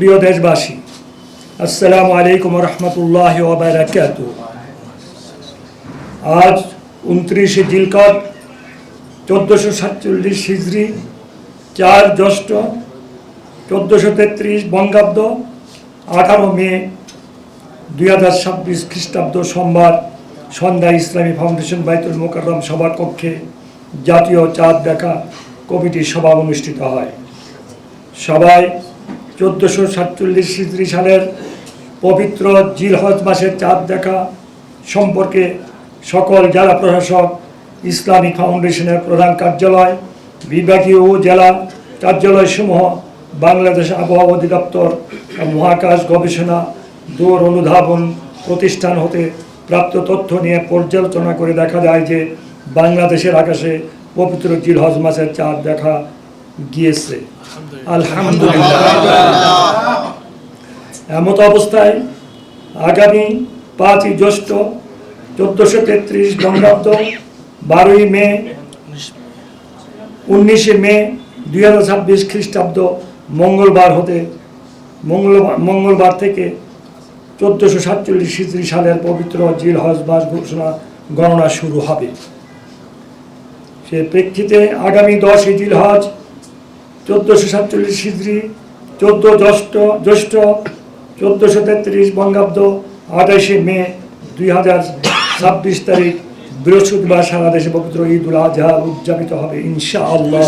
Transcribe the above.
প্রিয় দেশবাসী, আসসালামু আলাইকুম রহমতুল্লাহি ওয়া বারাকাতুহু। আজ 29 জিলকদ 1447 হিজরি, 4 জ্যৈষ্ঠ 1433 বঙ্গাব্দ, 18 মে 2026 খ্রিস্টাব্দ সোমবার সন্ধ্যায় ইসলামী ফাউন্ডেশন বাইতুল মোকাররম সভাকক্ষে জাতীয় চাঁদ দেখা কমিটির সভা অনুষ্ঠিত হয়। সভায় 1447 হিজরি সালের পবিত্র জিলহজ মাসের চাঁদ দেখা সম্পর্কে সকল জেলা প্রশাসক, ইসলামিক ফাউন্ডেশনের প্রধান কার্যালয়, বিভাগীয় ও জেলা কার্যালয়সমূহ, বাংলাদেশ আবহাওয়া অধিদপ্তর, মহাকাশ গবেষণা দূর অনুধাবন প্রতিষ্ঠান হতে প্রাপ্ত তথ্য নিয়ে পর্যালোচনা করে দেখা যায় যে বাংলাদেশের আকাশে পবিত্র জিলহজ মাসের চাঁদ দেখা গিয়েছে, আলহামদুলিল্লাহ। এমত অবস্থায় আগামী 5 জ্যৈষ্ঠ 1433 বঙ্গাব্দ, 12 মে 19 মে 2026 খ্রিস্টাব্দ মঙ্গলবার থেকে 1447 হিজরি সালের পবিত্র জিলহজ মাস গণনা শুরু হবে। সে প্রেক্ষিতে আগামী 10 জিলহজ 1447 হিজরি, 14 জ্যৈষ্ঠ 1433 বঙ্গাব্দ, 28 মে 2026 তারিখ বৃহস্পতিবার সারা দেশে পবিত্র ঈদ উল আজহা উদযাপিত হবে ইনশাআল্লাহ।